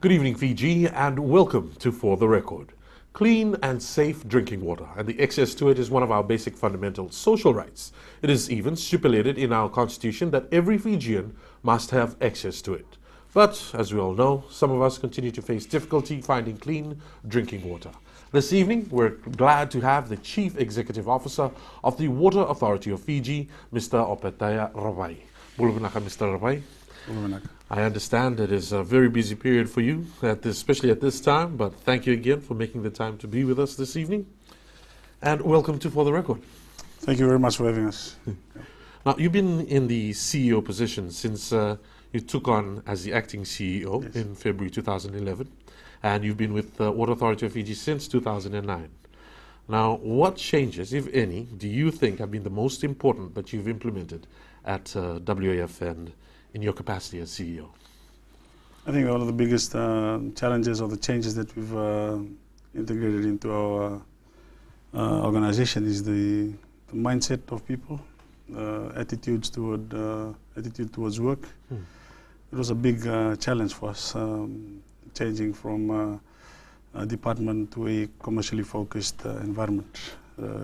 Good evening, Fiji, and welcome to For the Record. Clean and safe drinking water, and the access to it is one of our basic fundamental social rights. It is even stipulated in our constitution that every Fijian must have access to it. But, as we all know, some of us continue to face difficulty finding clean drinking water. This evening, we're glad to have the Chief Executive Officer of the Water Authority of Fiji, Mr. Opetaya Rawai. Bulavanaka, Mr. Rawai. I understand it is a very busy period for you, especially at this time, but thank you again for making the time to be with us this evening. And welcome to For the Record. Thank you very much for having us. Now, you've been in the CEO position since you took on as the acting CEO in February 2011, and you've been with the Water Authority of Fiji since 2009. Now, what changes, if any, do you think have been the most important that you've implemented at WAF and in your capacity as CEO? I think one of the biggest challenges or the changes that we've integrated into our organization is the mindset of people, attitude towards work. It was a big challenge for us, changing from a department to a commercially focused environment.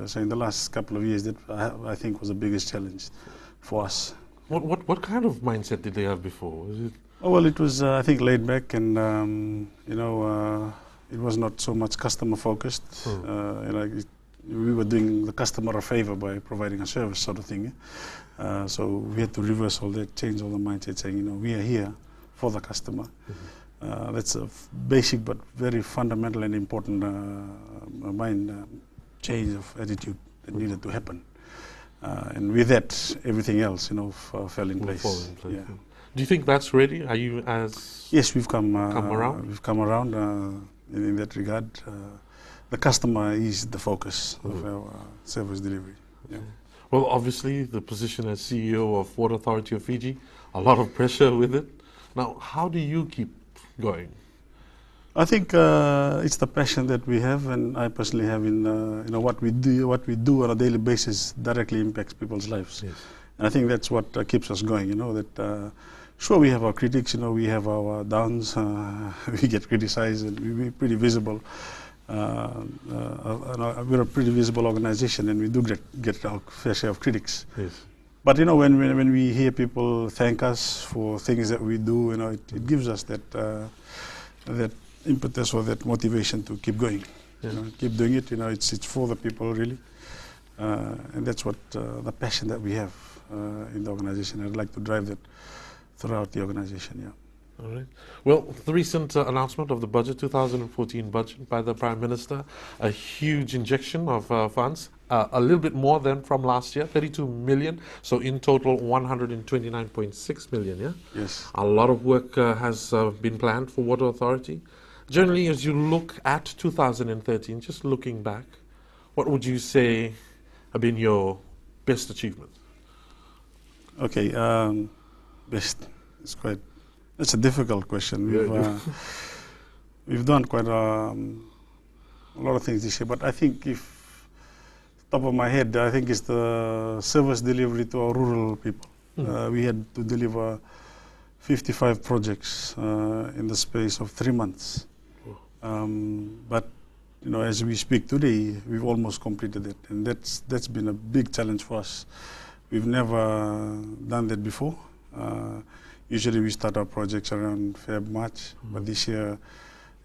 So in the last couple of years, that I think was the biggest challenge for us. What kind of mindset did they have before? Was it? Oh, well, it was, I think, laid back and, it was not so much customer focused. We were doing the customer a favor by providing a service sort of thing. So we had to reverse all that, change all the mindset, saying, we are here for the customer. That's a basic but very fundamental and important mind change of attitude that needed to happen. And with that, everything else, fell in place. Yeah. Do you think that's ready? Are you as Yes, we've come around. We've come around in that regard. The customer is the focus of our service delivery. Yeah. Well, obviously, the position as CEO of Water Authority of Fiji, a lot of pressure with it. Now, how do you keep going? I think it's the passion that we have, and I personally have in what we do. What we do on a daily basis directly impacts people's lives, and I think that's what keeps us going. That sure, we have our critics. We have our downs. We get criticized, and we're pretty visible. We're a pretty visible organization, and we do get our fair share of critics. Yes. But when we hear people thank us for things that we do, it gives us that impetus or that motivation to keep going. Keep doing it. It's for the people really, and that's what the passion that we have in the organization. I'd like to drive that throughout the organization. Yeah. All right. Well, the recent announcement of the budget, 2014 budget by the Prime Minister, a huge injection of funds, a little bit more than from last year, 32 million. So in total, 129.6 million. Yeah. Yes. A lot of work has been planned for Water Authority. Generally, as you look at 2013, just looking back, what would you say have been your best achievement? Okay, best. That's a difficult question. We've done quite a lot of things this year, but I think top of my head, I think it's the service delivery to our rural people. We had to deliver 55 projects in the space of 3 months. But as we speak today, we've almost completed it, and that's been a big challenge for us. We've never done that before. Usually we start our projects around Feb, March, but this year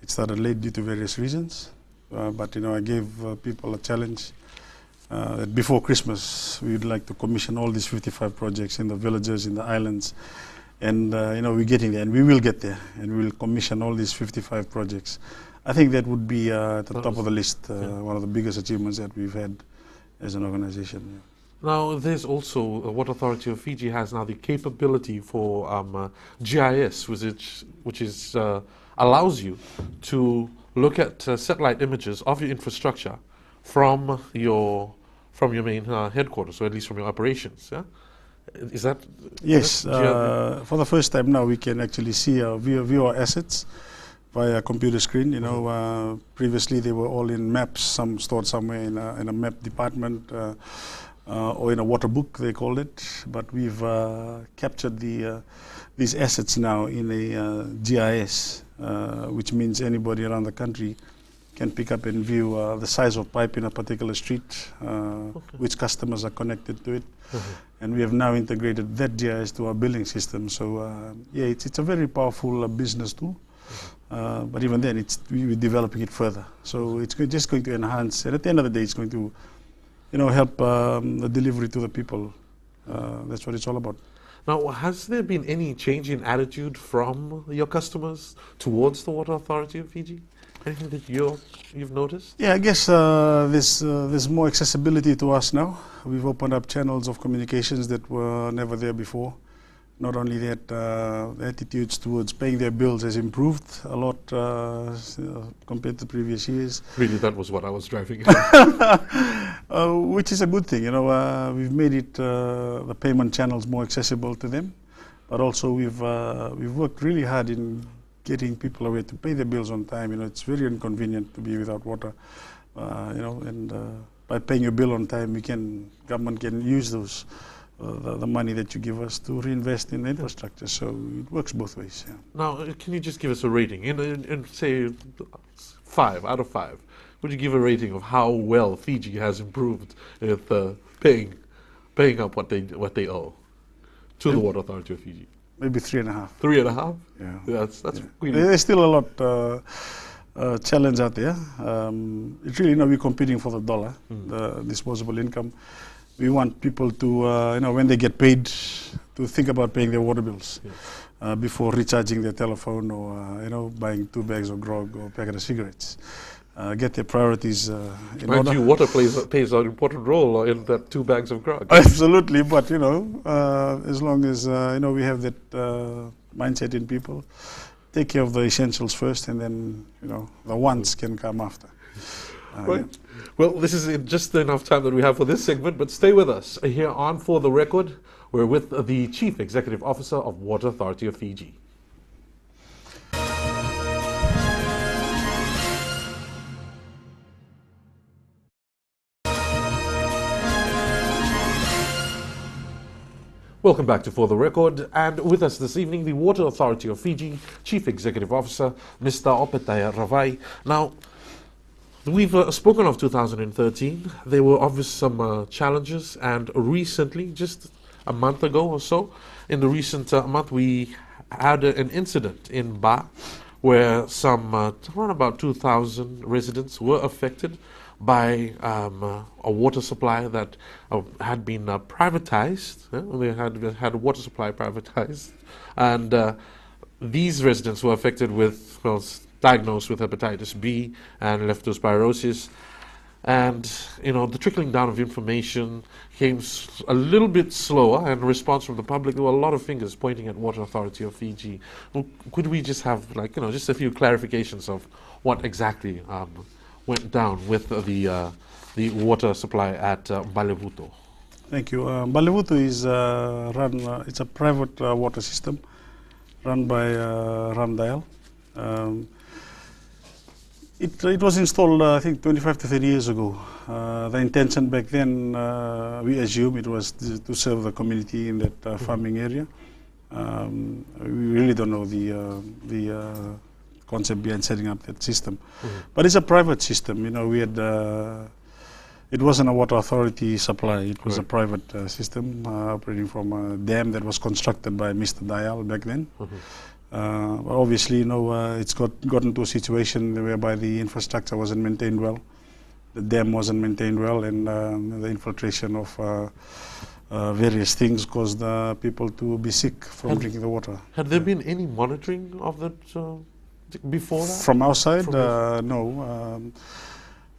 it started late due to various reasons. But I gave people a challenge that before Christmas we would like to commission all these 55 projects in the villages, in the islands. And we're getting there, and we will get there, and we will commission all these 55 projects. I think that would be at the top of the list, one of the biggest achievements that we've had as an organization. Yeah. Now, there's also, Water Authority of Fiji has now the capability for GIS, which allows you to look at satellite images of your infrastructure from your main headquarters, or at least from your operations. Yeah? Is that? Yes. For the first time now, we can actually see view our assets via computer screen. Previously they were all in maps, stored somewhere in a map department or in a water book, they called it. But we've captured these assets now in a GIS, which means anybody around the country can pick up and view the size of pipe in a particular street, which customers are connected to it. And we have now integrated that GIS to our billing system. So yeah, it's a very powerful business tool. But even then, we're developing it further. So it's just going to enhance, and at the end of the day, it's going to, help the delivery to the people. That's what it's all about. Now, has there been any change in attitude from your customers towards the Water Authority of Fiji? Anything that you've noticed? Yeah, I guess there's more accessibility to us now. We've opened up channels of communications that were never there before. Not only that, the attitudes towards paying their bills has improved a lot compared to previous years. Really, that was what I was driving at. Which is a good thing. We've made it the payment channels more accessible to them, but also we've worked really hard in getting people away to pay their bills on time. It's very inconvenient to be without water. And by paying your bill on time, government can use those. The money that you give us to reinvest in infrastructure, so it works both ways. Yeah. Now, can you just give us a rating? In say 5 out of 5, would you give a rating of how well Fiji has improved with paying up what they owe to the Water Authority of Fiji? Maybe 3.5. 3.5? Yeah. That's yeah. really. There's still a lot challenge out there. It's really we're competing for the dollar, the disposable income. We want people to, when they get paid, to think about paying their water bills before recharging their telephone or, buying 2 bags of grog or a packet of cigarettes. Get their priorities in order. Water plays an important role in that 2 bags of grog. Absolutely, but, as long as, we have that mindset in people, take care of the essentials first, and then, the wants can come after. Right. Yeah. Well, this is just enough time that we have for this segment, but stay with us. Here on For the Record, we're with the Chief Executive Officer of Water Authority of Fiji. Welcome back to For the Record, and with us this evening, the Water Authority of Fiji Chief Executive Officer, Mr. Opetaya Ravai. Now, we've spoken of 2013. There were obviously some challenges, and recently, just a month ago or so, in the recent month, we had an incident in Ba where some around about 2,000 residents were affected by a water supply that had been privatized. They had water supply privatized, and these residents were affected with, diagnosed with hepatitis B and leptospirosis. And, the trickling down of information came a little bit slower, and response from the public. There were a lot of fingers pointing at Water Authority of Fiji. Well, could we just have, just a few clarifications of what exactly went down with the water supply at Balevuto? Thank you. Balevuto is it's a private water system run by Ramdayal. It was installed, I think, 25 to 30 years ago. The intention back then, we assume it was to serve the community in that farming area. We really don't know the concept behind setting up that system. But it's a private system. We had, it wasn't a water authority supply. It was a private system operating from a dam that was constructed by Mr. Dayal back then. But obviously, it's gotten to a situation whereby the infrastructure wasn't maintained well, the dam wasn't maintained well, and the infiltration of various things caused people to be sick from drinking the water. Had there been any monitoring of that before that? From our side, no.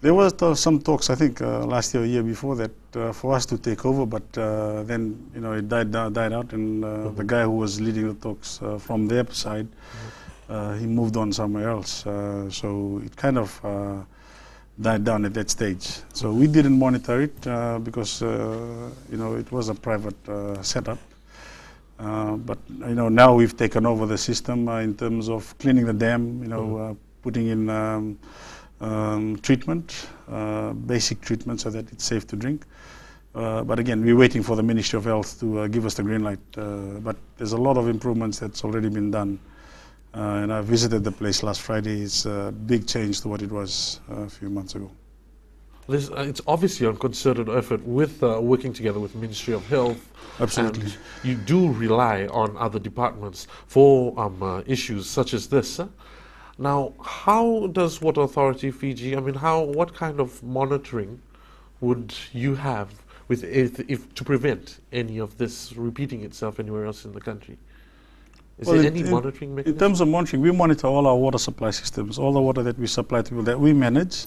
There was some talks, I think, last year or year before that, for us to take over, but then it died out, and the guy who was leading the talks from their side, he moved on somewhere else. So it kind of died down at that stage. So we didn't monitor it because it was a private setup. But now we've taken over the system in terms of cleaning the dam, putting in treatment, basic treatment so that it's safe to drink. But again, we're waiting for the Ministry of Health to give us the green light. But there's a lot of improvements that's already been done And I visited the place last Friday. It's a big change to what it was a few months ago. It's obviously a concerted effort with working together with Ministry of Health. Absolutely. And you do rely on other departments for issues such as this. Now, how does Water Authority Fiji, what kind of monitoring would you have with if to prevent any of this repeating itself anywhere else in the country? Is there any monitoring mechanism? In terms of monitoring, we monitor all our water supply systems, all the water that we supply to people that we manage.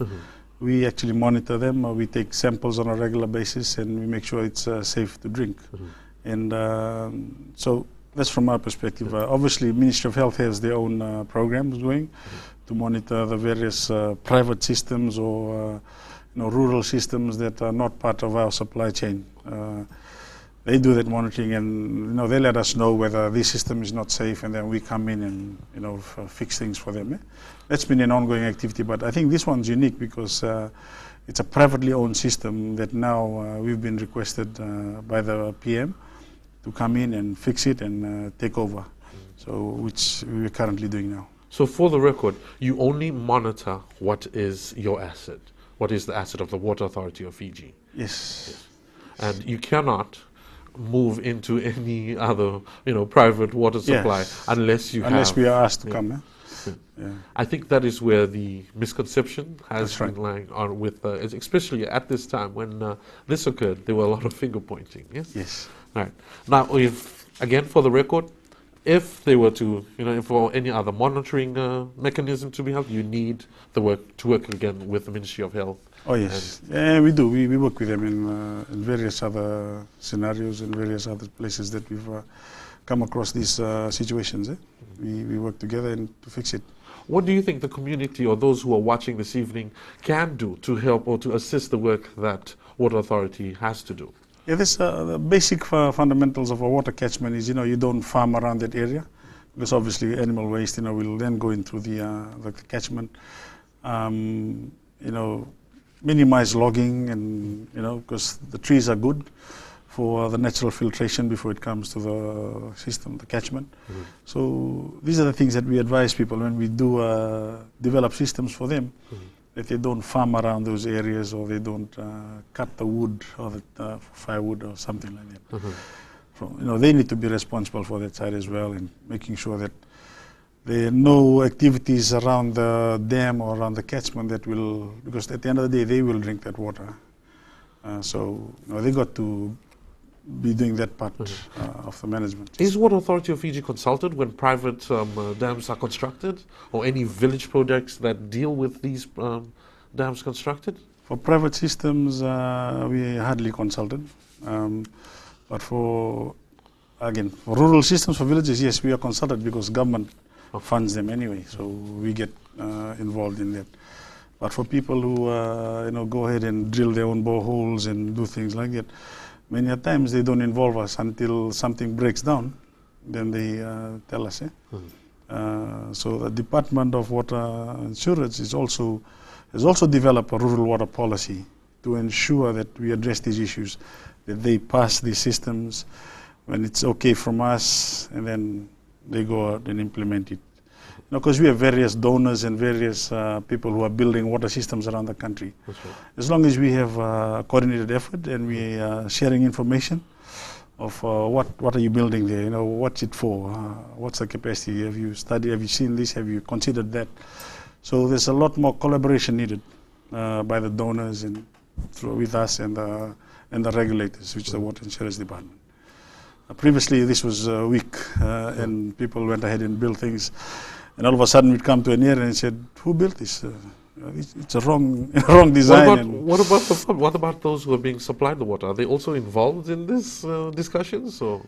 We actually monitor them. We take samples on a regular basis, and we make sure it's safe to drink. And so that's from our perspective. Obviously, Ministry of Health has their own programs going to monitor the various private systems or rural systems that are not part of our supply chain. They do that monitoring, and they let us know whether this system is not safe, and then we come in and fix things for them. That's been an ongoing activity, but I think this one's unique because it's a privately owned system that now we've been requested by the PM to come in and fix it and take over. So which we're currently doing now. So for the record, you only monitor what is your asset, what is the asset of the Water Authority of Fiji. Yes. And you cannot move into any other, private water supply unless we are asked to come. Yeah. I think that is where the misconception has been lying on with, especially at this time when this occurred, there were a lot of finger pointing. Yes. Yes. All right. Now, again, for the record, if they were to, for any other monitoring mechanism to be held, you need to work again with the Ministry of Health. Oh yes, yeah, we do. We work with them in various other scenarios and various other places that we've come across these situations. We work together to fix it. What do you think the community or those who are watching this evening can do to help or to assist the work that Water Authority has to do? Yeah, the basic fundamentals of a water catchment is, you don't farm around that area, because obviously animal waste, will then go into the catchment. Minimize logging, and because the trees are good for the natural filtration before it comes to the system, the catchment. So these are the things that we advise people when we do develop systems for them, that they don't farm around those areas, or they don't cut the wood or the firewood or something like that. They need to be responsible for that side as well, and making sure that there are no activities around the dam or around the catchment that will, because at the end of the day, they will drink that water. So they got to be doing that part of the management. Is Water Authority of Fiji consulted when private dams are constructed, or any village projects that deal with these dams constructed? For private systems, we hardly consulted. But for rural systems, for villages, yes, we are consulted because government funds them anyway, so we get involved in that. But for people who go ahead and drill their own boreholes and do things like that, many times they don't involve us until something breaks down. Then they tell us. So the Department of Water and Sewerage has also developed a rural water policy to ensure that we address these issues, that they pass these systems when it's okay from us, and then they go out and implement it. Because we have various donors and various people who are building water systems around the country. Right. As long as we have a coordinated effort and we are sharing information of what are you building there, what's it for, what's the capacity, have you studied, have you seen this, have you considered that? So there's a lot more collaboration needed by the donors and with us and the regulators, which is the Water and Sewerage Department. Previously, this was weak, and people went ahead and built things. And all of a sudden, we'd come to an area and said, "Who built this? It's a wrong design." What about those who are being supplied the water? Are they also involved in this discussions? Or?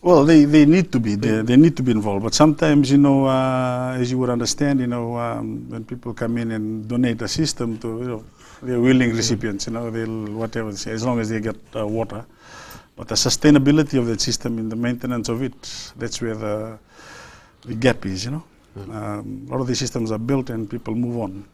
Well, they need to be. They need to be involved. But sometimes, as you would understand, when people come in and donate a system to, they're willing recipients. They'll whatever they say, as long as they get water. But the sustainability of that system and the maintenance of it, that's where the gap is, A lot of these systems are built and people move on.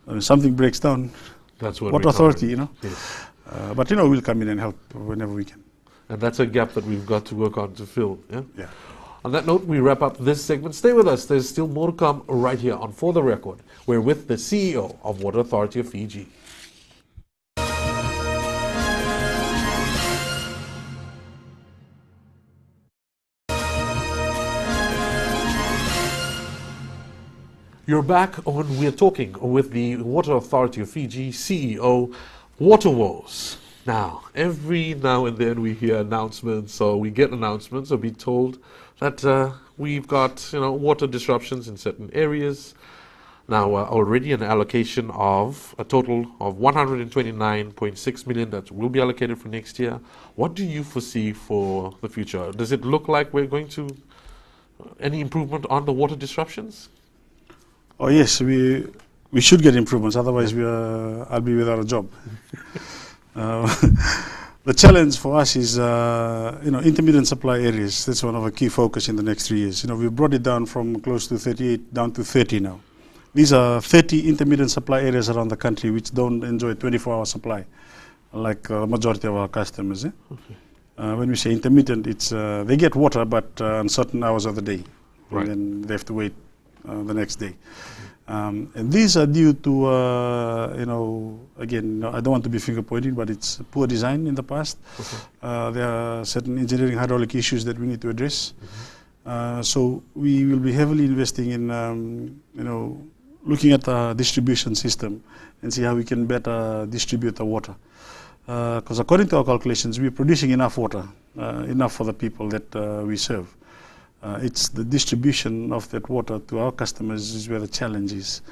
When something breaks down, that's what Water Authority, Yes. But, we'll come in and help whenever we can. And that's a gap that we've got to work on to fill, yeah? Yeah. On that note, we wrap up this segment. Stay with us. There's still more to come right here on For the Record. We're with the CEO of Water Authority of Fiji. You're back on We're Talking with the Water Authority of Fiji CEO, Water Woes. Now, every now and then we hear announcements, or we get announcements, or be told that we've got water disruptions in certain areas. Now, already an allocation of a total of 129.6 million that will be allocated for next year. What do you foresee for the future? Does it look like we're going to any improvement on the water disruptions? Oh yes, we should get improvements. Otherwise, I'll be without a job. The challenge for us is, intermittent supply areas. That's one of our key focus in the next 3 years. We brought it down from close to 38 down to 30 now. These are 30 intermittent supply areas around the country which don't enjoy 24-hour supply, like the majority of our customers. Okay. When we say intermittent, it's they get water, but on certain hours of the day, right. And then they have to wait the next day. And these are due to, again, I don't want to be finger pointing, but it's poor design in the past. Okay. There are certain engineering hydraulic issues that we need to address. Mm-hmm. So we will be heavily investing in, looking at the distribution system and see how we can better distribute the water. Because according to our calculations, we're producing enough water, enough for the people that we serve. It's the distribution of that water to our customers is where the challenge is.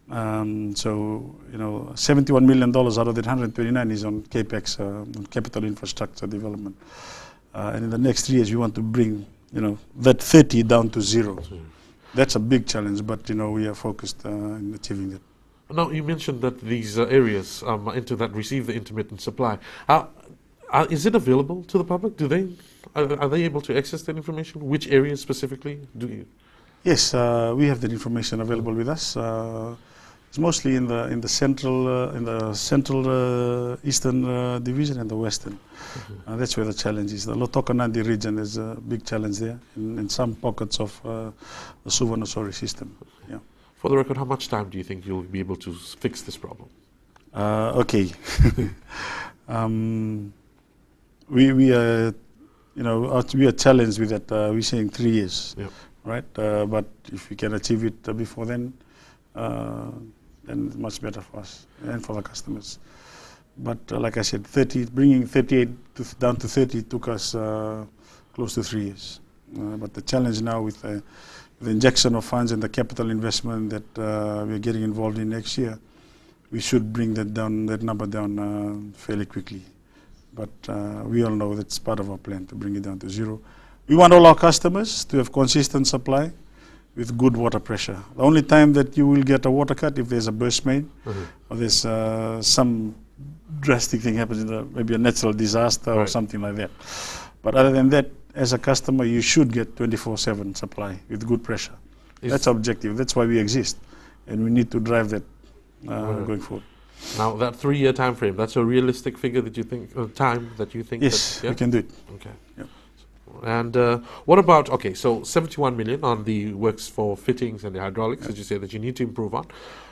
$71 million out of that 129 is on CAPEX, on capital infrastructure development. And in the next 3 years, we want to bring, that 30 down to zero. That's a big challenge, but, we are focused in achieving that. Now, you mentioned that these areas receive the intermittent supply. Is it available to the public? Are they able to access that information? Which areas specifically do you? Yes, we have that information available with us. It's mostly in the central, eastern division and the western. Mm-hmm. That's where the challenge is. The Lotokanandi region is a big challenge there, in some pockets of the Suvarnasori system. Yeah. For the record, how much time do you think you'll be able to fix this problem? Okay. We are, we are challenged with that. We're saying 3 years, yep. Right? But if we can achieve it before then it's much better for us and for the customers. But like I said, bringing 38 down to 30 took us close to 3 years. But the challenge now with the injection of funds and the capital investment that we're getting involved in next year, we should bring that number down fairly quickly. But we all know that's part of our plan to bring it down to zero. We want all our customers to have consistent supply with good water pressure. The only time that you will get a water cut if there's a burst main, mm-hmm. or there's some drastic thing happens, maybe a natural disaster, right. Or something like that. But other than that, as a customer, you should get 24/7 supply with good pressure. That's our objective. That's why we exist, and we need to drive that going forward. Now, that 3-year time frame, that's a realistic figure that you think, Yes, we can do it. Okay. Yep. And what about, so 71 million on the works for fittings and the hydraulics, as you say, that you need to improve on.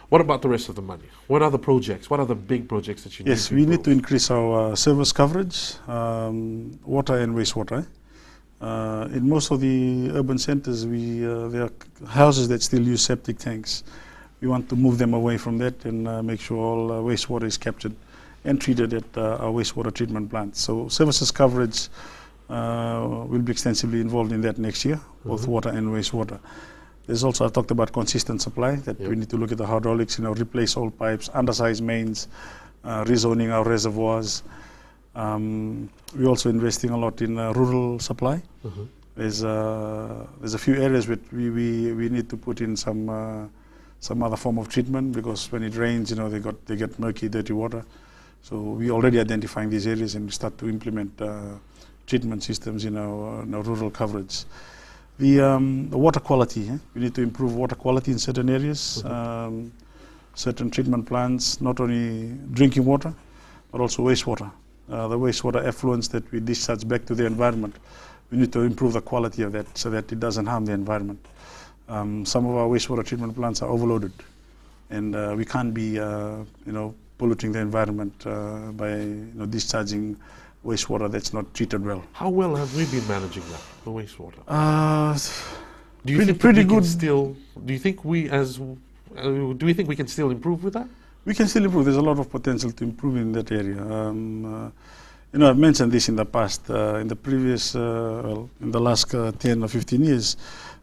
What about the rest of the money? What are the projects? What are the big projects that you need to improve? Yes, we need to increase our service coverage, water and wastewater. In most of the urban centers, there are houses that still use septic tanks. We want to move them away from that and make sure all wastewater is captured and treated at our wastewater treatment plants. So services coverage will be extensively involved in that next year, both mm-hmm. water and wastewater. There's also, I talked about consistent supply, that yep. we need to look at the hydraulics, replace old pipes, undersize mains, rezoning our reservoirs. We're also investing a lot in rural supply. Mm-hmm. There's a few areas where we need to put in some other form of treatment, because when it rains, they get murky, dirty water. So we're already identifying these areas and we start to implement treatment systems in our rural coverage. The water quality, we need to improve water quality in certain areas, mm-hmm. Certain treatment plants, not only drinking water, but also wastewater. The wastewater effluents that we discharge back to the environment, we need to improve the quality of that so that it doesn't harm the environment. Some of our wastewater treatment plants are overloaded, and we can't be, polluting the environment by, discharging wastewater that's not treated well. How well have we been managing that, the wastewater? Do you think pretty we can good. still? Do you think we can still improve with that? We can still improve. There's a lot of potential to improve in that area. I've mentioned this in the past. In the previous, in the last 10 or 15 years,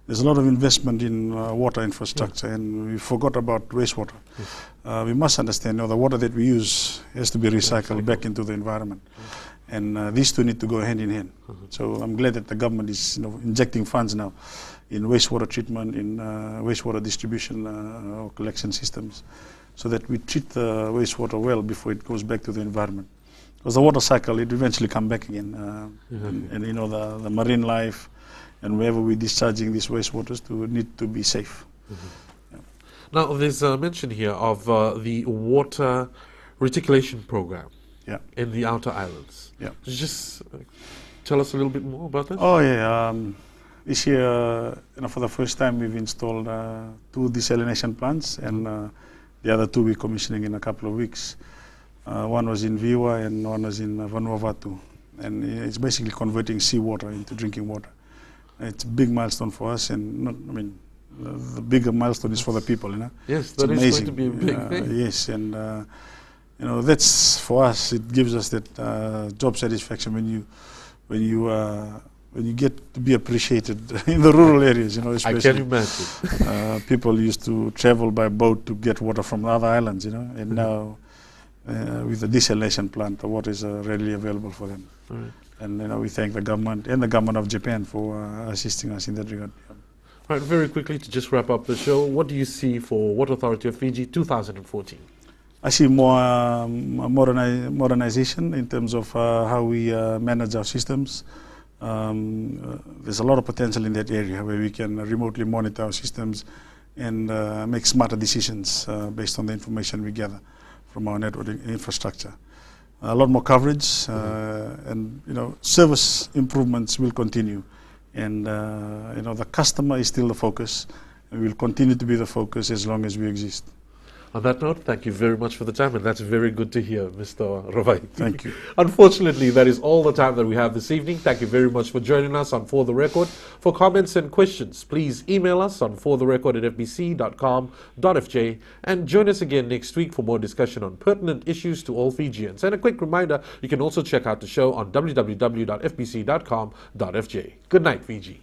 there's a lot of investment in water infrastructure, and we forgot about wastewater. Yes. We must understand, the water that we use has to be recycled back into the environment, and these two need to go hand in hand. So I'm glad that the government is, injecting funds now in wastewater treatment, in wastewater distribution or collection systems, so that we treat the wastewater well before it goes back to the environment. Because the water cycle, it eventually come back again, and the marine life, and wherever we're discharging these wastewaters to need to be safe. Yeah. Now, there's a mention here of the water reticulation program in the outer islands. Yeah. Could you just tell us a little bit more about that? Oh, yeah. This year, for the first time, we've installed 2 desalination plants, and the other 2 we're commissioning in a couple of weeks. One was in Viwa and one was in Vanuatu. And it's basically converting seawater into drinking water. It's a big milestone for us, and the bigger milestone is for the people, Yes, that is going to be a big thing. Yes, and that's for us. It gives us that job satisfaction when you get to be appreciated in the rural areas, especially. I can imagine. People used to travel by boat to get water from other islands, and now with the desalination plant, the water is readily available for them. Right. And we thank the government and the government of Japan for assisting us in that regard. Right, very quickly to just wrap up the show, what do you see for Water Authority of Fiji 2014? I see more modernization in terms of how we manage our systems. There's a lot of potential in that area where we can remotely monitor our systems and make smarter decisions based on the information we gather from our network infrastructure. A lot more coverage, and service improvements will continue, and the customer is still the focus, and will continue to be the focus as long as we exist. On that note, thank you very much for the time, and that's very good to hear, Mr. Ravai. Thank you. Unfortunately, that is all the time that we have this evening. Thank you very much for joining us on For the Record. For comments and questions, please email us on fortherecord@fbc.com.fj, and join us again next week for more discussion on pertinent issues to all Fijians. And a quick reminder, you can also check out the show on www.fbc.com.fj. Good night, Fiji.